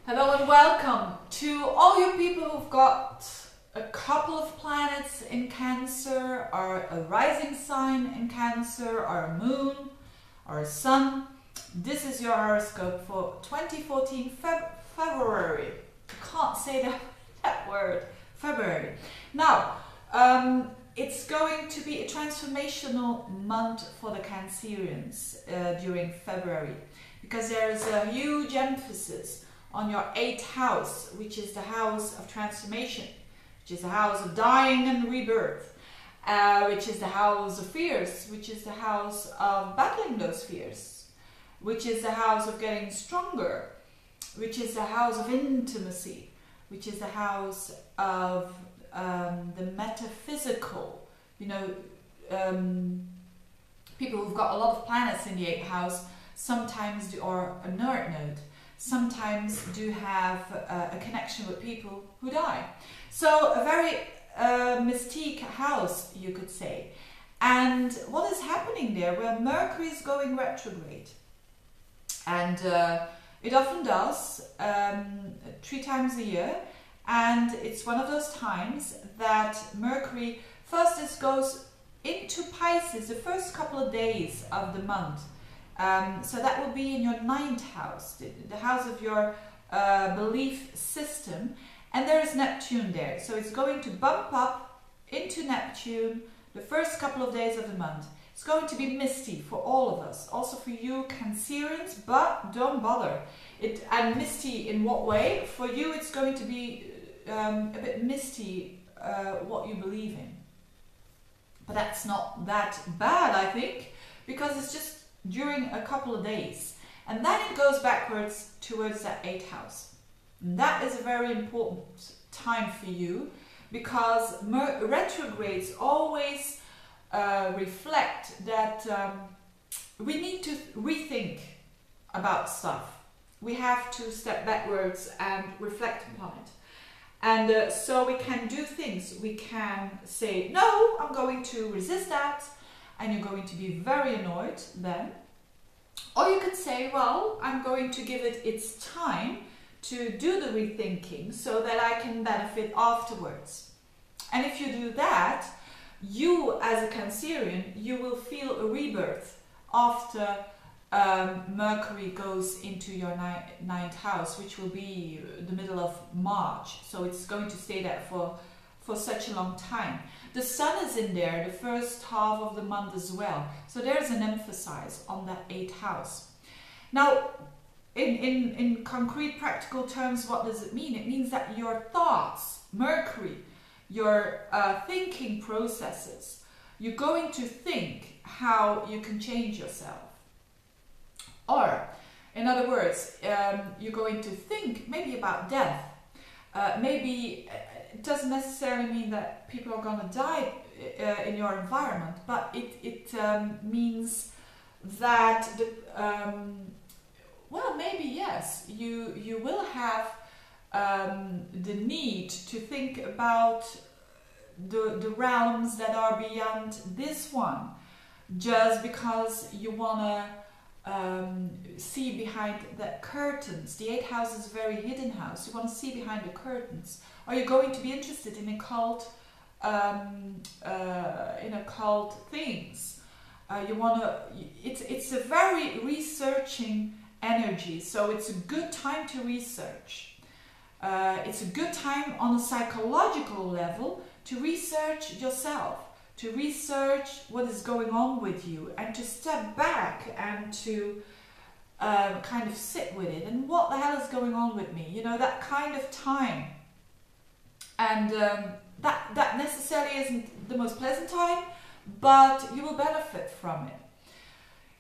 Hello and welcome to all you people who've got a couple of planets in Cancer, or a rising sign in Cancer, or a moon, or a sun. This is your horoscope for 2014 February. I can't say that word, February. Now, it's going to be a transformational month for the Cancerians during February, because there is a huge emphasis on your 8th house, which is the house of transformation, which is the house of dying and rebirth, which is the house of fears, which is the house of battling those fears, which is the house of getting stronger, which is the house of intimacy, which is the house of the metaphysical. You know, people who've got a lot of planets in the 8th house sometimes do, or a nerd node, sometimes do have a connection with people who die. So a very mystique house, you could say. And what is happening there? Well, Mercury is going retrograde. And it often does, 3 times a year. And it's one of those times that Mercury first goes into Pisces the first couple of days of the month. So that will be in your 9th house, the house of your belief system, and there is Neptune there. So it's going to bump up into Neptune the first couple of days of the month. It's going to be misty for all of us, also for you Cancerians, but don't bother. And misty in what way? For you it's going to be a bit misty what you believe in. But that's not that bad, I think, because it's just during a couple of days, and then it goes backwards towards that 8th house. And that is a very important time for you, because retrogrades always reflect that we need to rethink about stuff. We have to step backwards and reflect upon it. And so we can do things. We can say, no, I'm going to resist that. And you're going to be very annoyed then. Or you could say, well, I'm going to give it its time to do the rethinking so that I can benefit afterwards. And if you do that, you as a Cancerian, you will feel a rebirth after Mercury goes into your 9th house, which will be the middle of March. So it's going to stay there for such a long time. The sun is in there the first half of the month as well. So there's an emphasis on that 8th house. Now, in concrete practical terms, what does it mean? It means that your thoughts, Mercury, your thinking processes, you're going to think how you can change yourself. Or, in other words, you're going to think maybe about death. Maybe it doesn't necessarily mean that people are going to die in your environment, but it means that well, maybe yes, you will have the need to think about the realms that are beyond this one, just because you want to see behind the curtains. The 8th house is a very hidden house. You want to see behind the curtains. Are you going to be interested in occult things? You want to. It's a very researching energy. So it's a good time to research. It's a good time on a psychological level to research yourself, to research what is going on with you, and to step back and to kind of sit with it. And what the hell is going on with me? You know, that kind of time. And that necessarily isn't the most pleasant time, but you will benefit from it.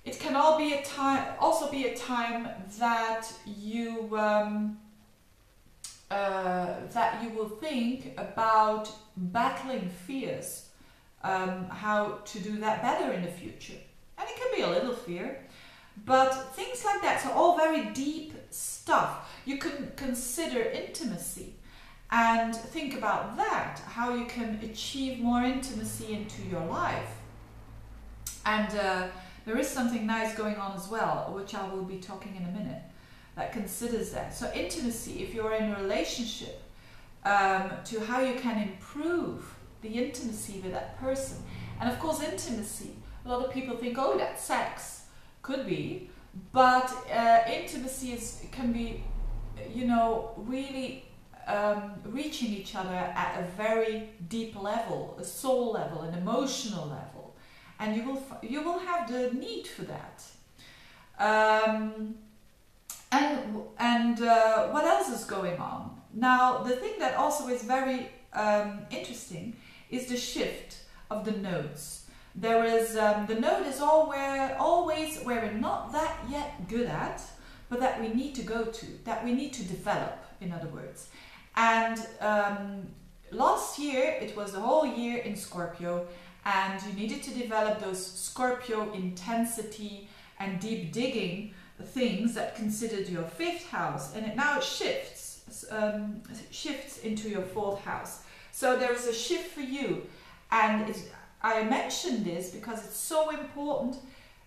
It can all be a time, also be a time that you will think about battling fears, how to do that better in the future. And it can be a little fear, but things like that. So all very deep stuff. You can consider intimacy and think about that, how you can achieve more intimacy into your life. And there is something nice going on as well, which I will be talking in a minute. that considers that. So intimacy, if you're in a relationship, to how you can improve the intimacy with that person. And of course intimacy, a lot of people think, oh, that's sex. Could be, but intimacy can be, you know, really reaching each other at a very deep level, a soul level, an emotional level, and you will have the need for that. What else is going on? Now, the thing that also is very interesting is the shift of the nodes. There is the node is always where we're not that yet good at, but that we need to go to, that we need to develop, in other words. And last year, it was the whole year in Scorpio, and you needed to develop those Scorpio intensity and deep digging things that considered your 5th house, and now it shifts into your 4th house. So there is a shift for you, and I mentioned this because it's so important,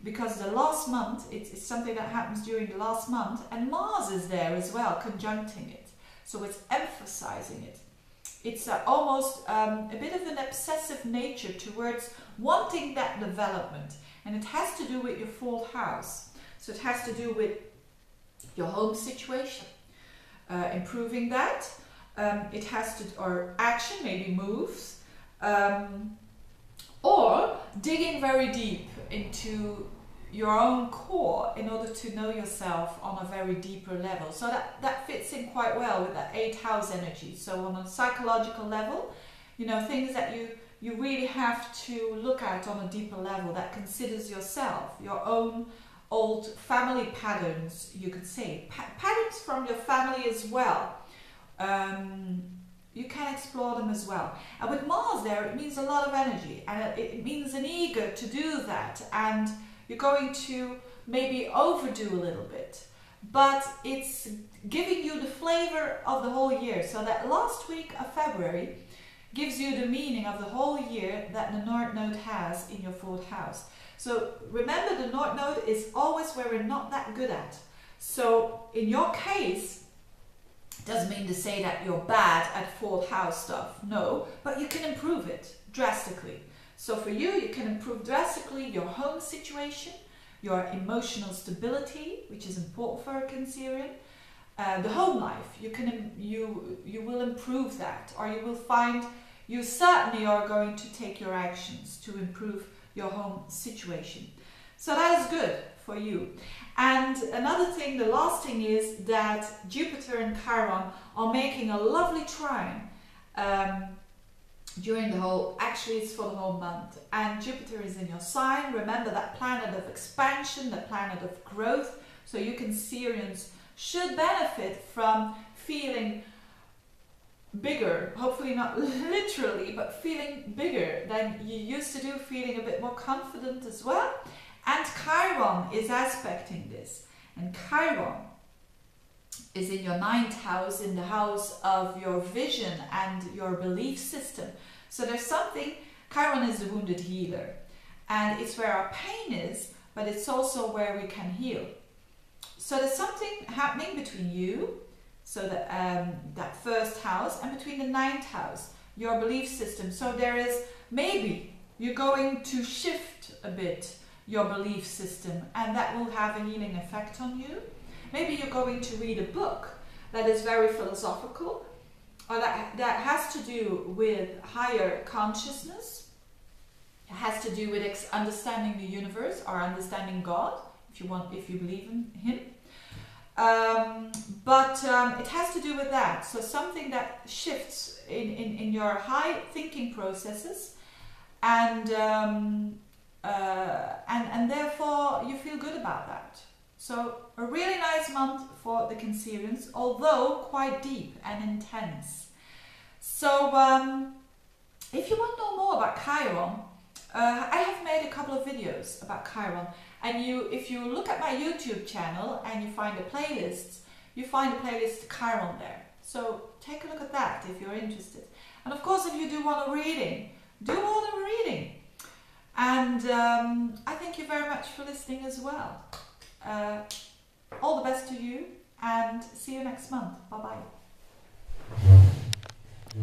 because the last month, it's something that happens during the last month, and Mars is there as well, conjuncting it. So it's emphasizing it. It's almost a bit of an obsessive nature towards wanting that development, and it has to do with your 4th house. So it has to do with your home situation, improving that. It has to, or action, maybe moves, or digging very deep into your own core in order to know yourself on a very deeper level. So that fits in quite well with that 8th house energy. So on a psychological level, you know, things that you really have to look at on a deeper level that considers yourself, your own old family patterns, you could say. Patterns from your family as well. You can explore them as well. And with Mars there, it means a lot of energy, and it means an eager to do that, and you're going to maybe overdo a little bit, but it's giving you the flavor of the whole year. So that last week of February gives you the meaning of the whole year that the North Node has in your 4th house. So remember, the North Node is always where we're not that good at. So in your case, doesn't mean to say that you're bad at 4th house stuff, no, but you can improve it drastically. So for you, you can improve drastically your home situation, your emotional stability, which is important for a Cancerian, the home life. You will improve that, or you will find you certainly are going to take your actions to improve your home situation. So that is good for you. And another thing, the last thing, is that Jupiter and Chiron are making a lovely trine during the whole, actually it's for the whole month. And Jupiter is in your sign. Remember, that planet of expansion, the planet of growth. So you Cancerians should benefit from feeling bigger, hopefully not literally, but feeling bigger than you used to do, feeling a bit more confident as well. And Chiron is aspecting this, and Chiron is in your 9th house, in the house of your vision and your belief system. So there's something, Chiron is the wounded healer, and it's where our pain is, but it's also where we can heal. So there's something happening between you, so that that 1st house, and between the 9th house, your belief system. So there is, maybe you're going to shift a bit your belief system, and that will have a healing effect on you. Maybe you're going to read a book that is very philosophical, or that has to do with higher consciousness. It has to do with understanding the universe, or understanding God, if you believe in Him. But it has to do with that. So something that shifts in your high thinking processes, and therefore you feel good about that. So a really nice month for the Cancerians, although quite deep and intense. So if you want to know more about Chiron, I have made a couple of videos about Chiron, and if you look at my YouTube channel and you find the playlists, you find the playlist Chiron there. So take a look at that if you're interested. And of course, if you do want a reading, do want a reading. And I thank you very much for listening as well. All the best to you. and see you next month. Bye bye.